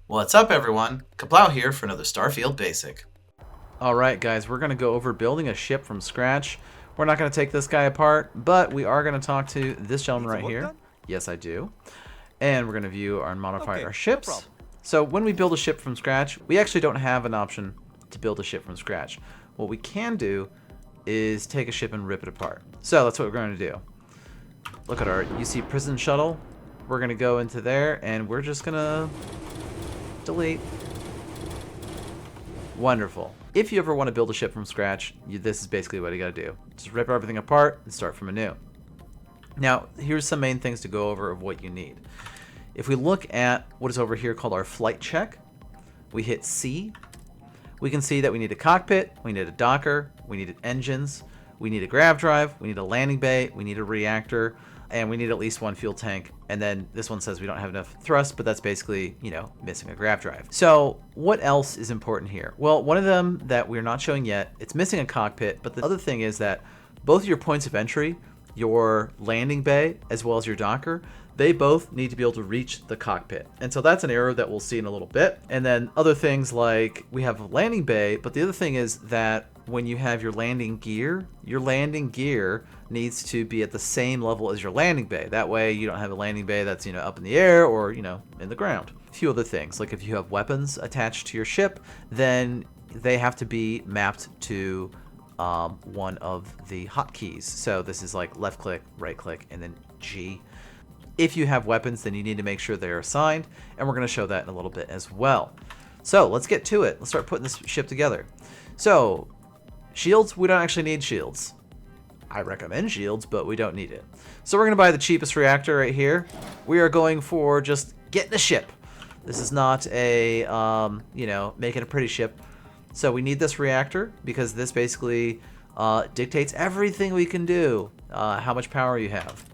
What's up, everyone? Kaplow here for another Starfield Basic. Alright guys, we're going to go over building a ship from scratch. We're not going to take this guy apart, but we are going to talk to this gentleman Need some right work here. done? Yes, I do. And we're going to view and modify Okay, our no ships. problem. So when we build a ship from scratch, we actually don't have an option to build a ship from scratch. What we can do is take a ship and rip it apart. So that's what we're going to do. Look at our UC prison shuttle. We're going to go into there and we're just going to delete. Wonderful. If you ever want to build a ship from scratch, this is basically what you got to do. Just rip everything apart and start from anew. Now, here's some main things to go over of what you need. If we look at what is over here called our flight check, we hit C. We can see that we need a cockpit, we need a docker, we need engines, we need a grav drive, we need a landing bay, we need a reactor, and we need at least one fuel tank. And then this one says we don't have enough thrust, but that's basically, missing a grav drive. So what else is important here? Well, one of them that we're not showing yet, it's missing a cockpit, but the other thing is that both your points of entry, your landing bay, as well as your docker, they both need to be able to reach the cockpit. And so that's an error that we'll see in a little bit. And then other things like we have a landing bay, but the other thing is that when you have your landing gear needs to be at the same level as your landing bay. That way you don't have a landing bay that's, up in the air or, in the ground. A few other things, like if you have weapons attached to your ship, then they have to be mapped to one of the hotkeys. So this is like left click, right click, and then G. If you have weapons, then you need to make sure they're assigned, and we're going to show that in a little bit as well. So let's get to it. Let's start putting this ship together. So shields, we don't actually need shields. I recommend shields, but we don't need it. So we're going to buy the cheapest reactor right here. We are going for just getting a ship. This is not a, making a pretty ship. So we need this reactor because this basically dictates everything we can do, how much power you have.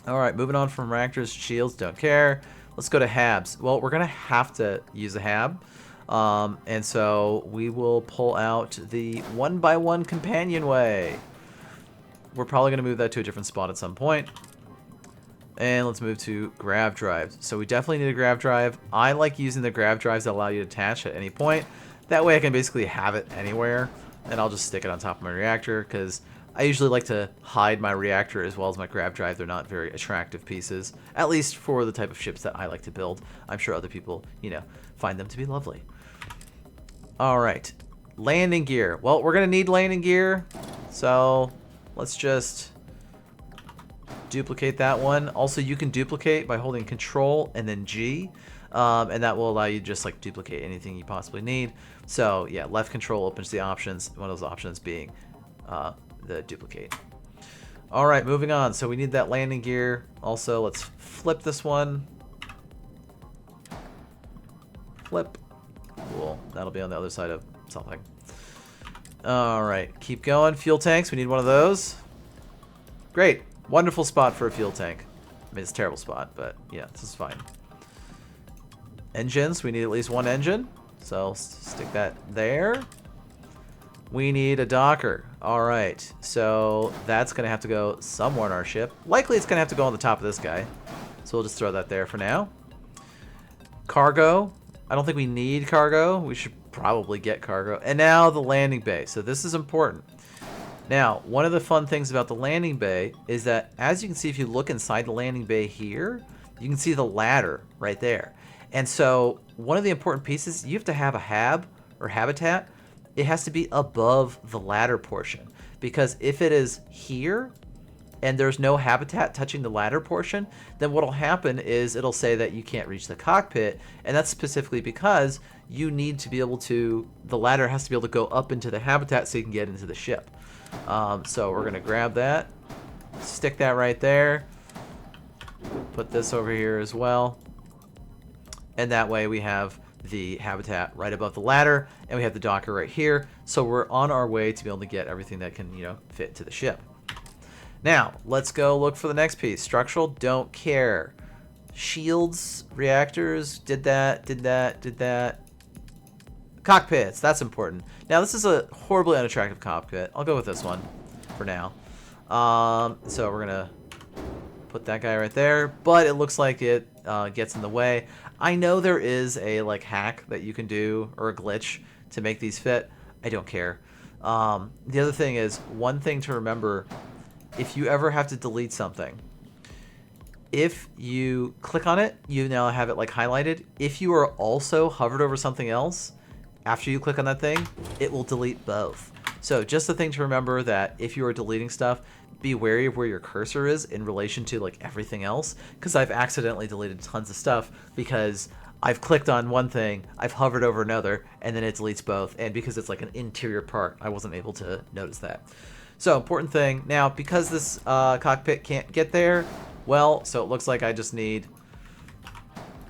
All right, moving on from reactors, shields, don't care. Let's go to HABs. Well, we're going to have to use a HAB. And so we will pull out the 1x1 companionway. We're probably going to move that to a different spot at some point. And let's move to grav drives. So we definitely need a grav drive. I like using the grav drives that allow you to attach at any point. That way I can basically have it anywhere. And I'll just stick it on top of my reactor because I usually like to hide my reactor as well as my grav drive. They're not very attractive pieces, at least for the type of ships that I like to build. I'm sure other people, find them to be lovely. All right, landing gear. Well, we're going to need landing gear, so let's just duplicate that one. Also, you can duplicate by holding Control and then G, and that will allow you to just like duplicate anything you possibly need. So yeah, left control opens the options, one of those options being the duplicate. All right, moving on. So we need that landing gear. Also, let's flip this one. Flip. Cool. That'll be on the other side of something. All right, keep going. Fuel tanks. We need one of those. Great. Wonderful spot for a fuel tank. I mean, it's a terrible spot, but yeah, this is fine. Engines. We need at least one engine. So stick that there. We need a docker. All right, so that's going to have to go somewhere in our ship. Likely it's going to have to go on the top of this guy. So we'll just throw that there for now. Cargo. I don't think we need cargo. We should probably get cargo. And now the landing bay. So this is important. Now, one of the fun things about the landing bay is that, as you can see, if you look inside the landing bay here, you can see the ladder right there. And so one of the important pieces, you have to have a hab or habitat. It has to be above the ladder portion, because if it is here and there's no habitat touching the ladder portion, then what'll happen is it'll say that you can't reach the cockpit, and that's specifically because you need to be able to, the ladder has to be able to go up into the habitat so you can get into the ship. So we're gonna grab that, stick that right there, put this over here as well, and that way we have the habitat right above the ladder, and we have the docker right here, so we're on our way to be able to get everything that can, fit to the ship. Now, let's go look for the next piece. Structural, don't care. Shields, reactors, did that. Cockpits, that's important. Now, this is a horribly unattractive cockpit. I'll go with this one for now. So we're going to put that guy right there, but it looks like it gets in the way. I know there is a like hack that you can do or a glitch to make these fit. I don't care. The other thing is, one thing to remember, if you ever have to delete something, if you click on it, you now have it like highlighted. If you are also hovered over something else, after you click on that thing, it will delete both. So just a thing to remember, that if you are deleting stuff, be wary of where your cursor is in relation to like everything else, because I've accidentally deleted tons of stuff because I've clicked on one thing, I've hovered over another, and then it deletes both. And because it's like an interior part, I wasn't able to notice that. So important thing. Now, because this cockpit can't get there, well, so it looks like I just need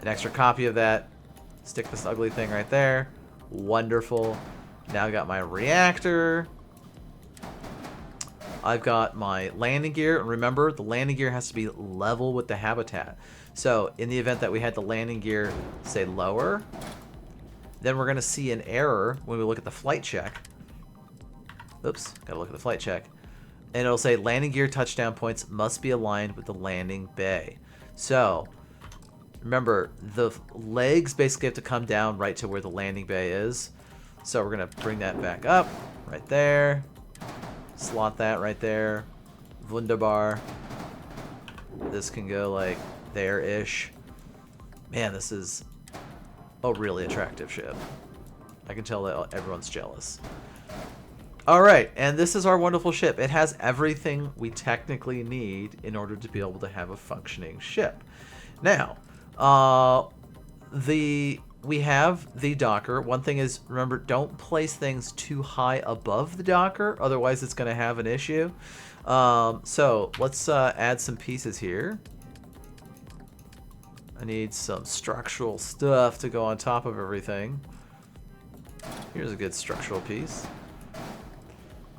an extra copy of that. Stick this ugly thing right there. Wonderful. Now I got my reactor. I've got my landing gear. And remember, the landing gear has to be level with the habitat. So in the event that we had the landing gear, say, lower, then we're going to see an error when we look at the flight check. Oops, got to look at the flight check. And it'll say landing gear touchdown points must be aligned with the landing bay. So remember, the legs basically have to come down right to where the landing bay is. So we're going to bring that back up right there. Slot that right there. Wunderbar. This can go like there-ish. Man, this is a really attractive ship. I can tell that everyone's jealous. All right, and this is our wonderful ship. It has everything we technically need in order to be able to have a functioning ship. Now, we have the docker. One thing is, remember, don't place things too high above the docker, otherwise it's going to have an issue. So let's add some pieces here. I need some structural stuff to go on top of everything. Here's a good structural piece.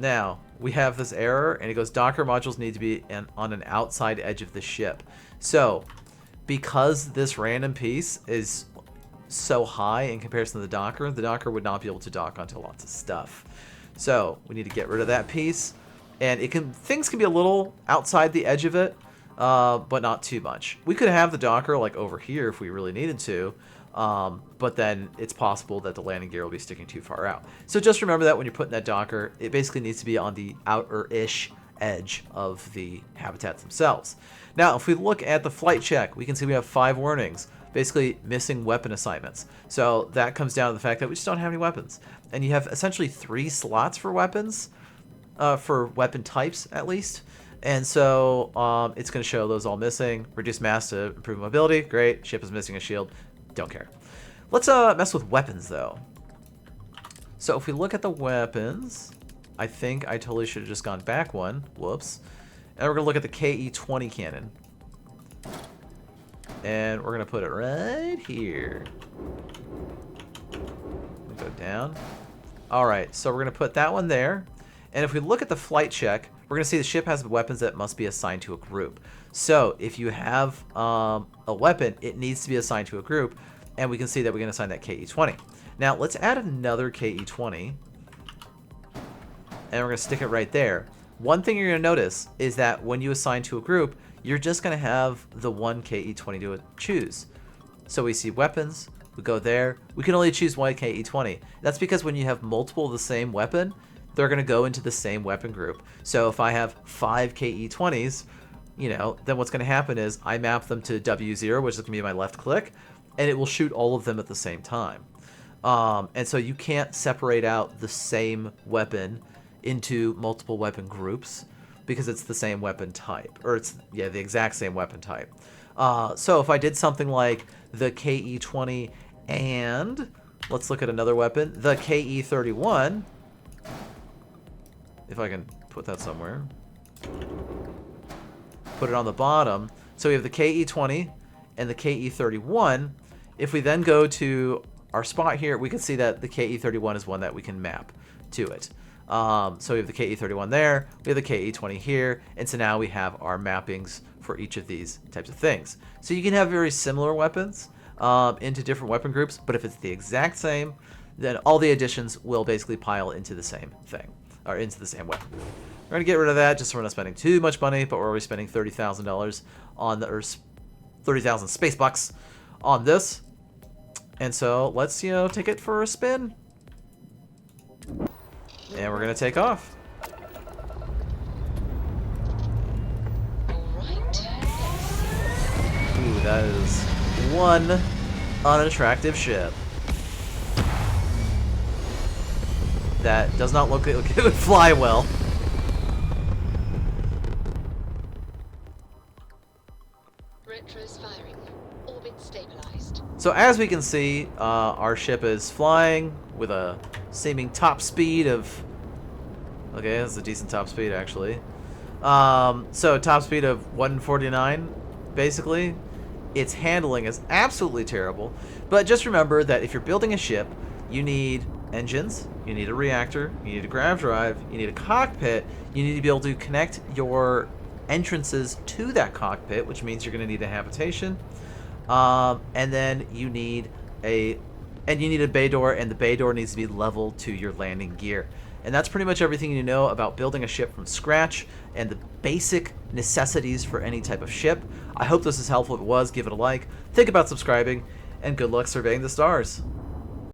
Now, we have this error, and it goes, Docker modules need to be on an outside edge of the ship. So, because this random piece is so high in comparison to the Docker would not be able to dock onto lots of stuff. So, we need to get rid of that piece. And things can be a little outside the edge of it, but not too much. We could have the Docker like over here if we really needed to. But then it's possible that the landing gear will be sticking too far out. So just remember that when you're putting that Docker, it basically needs to be on the outer-ish edge of the habitats themselves. Now, if we look at the flight check, we can see we have 5 warnings, basically missing weapon assignments. So that comes down to the fact that we just don't have any weapons. And you have essentially 3 slots for weapons, for weapon types at least. And so it's going to show those all missing. Reduce mass to improve mobility. Great. Ship is missing a shield. Don't care. Let's mess with weapons, though. So if we look at the weapons, I think I totally should have just gone back one. Whoops. And we're going to look at the KE-20 cannon. And we're going to put it right here. Go down. All right, so we're going to put that one there. And if we look at the flight check, we're going to see the ship has weapons that must be assigned to a group. So if you have a weapon, it needs to be assigned to a group. And we can see that we can assign that KE-20. Now, let's add another KE-20. And we're going to stick it right there. One thing you're going to notice is that when you assign to a group, you're just going to have the one KE-20 to choose. So we see weapons. We go there. We can only choose one KE-20. That's because when you have multiple of the same weapon, they're going to go into the same weapon group. So if I have 5 KE-20s, then what's going to happen is I map them to W0, which is going to be my left click, and it will shoot all of them at the same time. And so you can't separate out the same weapon into multiple weapon groups because it's the same weapon type, or it's the exact same weapon type. So if I did something like the KE-20 and let's look at another weapon, the KE-31. If I can put that somewhere. Put it on the bottom. So we have the KE-20 and the KE-31. If we then go to our spot here, we can see that the KE-31 is one that we can map to it. So we have the KE-31 there, we have the KE-20 here, and so now we have our mappings for each of these types of things. So you can have very similar weapons into different weapon groups, but if it's the exact same, then all the additions will basically pile into the same thing, or into the same weapon. We're going to get rid of that just so we're not spending too much money, but we're already spending $30,000 on the, or 30,000 space bucks on this. And so let's, take it for a spin. And we're going to take off. Ooh, that is one unattractive ship. That does not look like it would fly well. Retros firing. Orbit stabilized. So as we can see, our ship is flying with a seeming top speed of... Okay, that's a decent top speed, actually. So top speed of 149, basically. Its handling is absolutely terrible. But just remember that if you're building a ship, you need engines, you need a reactor, you need a grav drive, you need a cockpit, you need to be able to connect your entrances to that cockpit, which means you're going to need a habitation. And then you need a bay door, and the bay door needs to be level to your landing gear. And that's pretty much everything you know about building a ship from scratch and the basic necessities for any type of ship. I hope this is helpful. If it was, give it a like, think about subscribing, and good luck surveying the stars.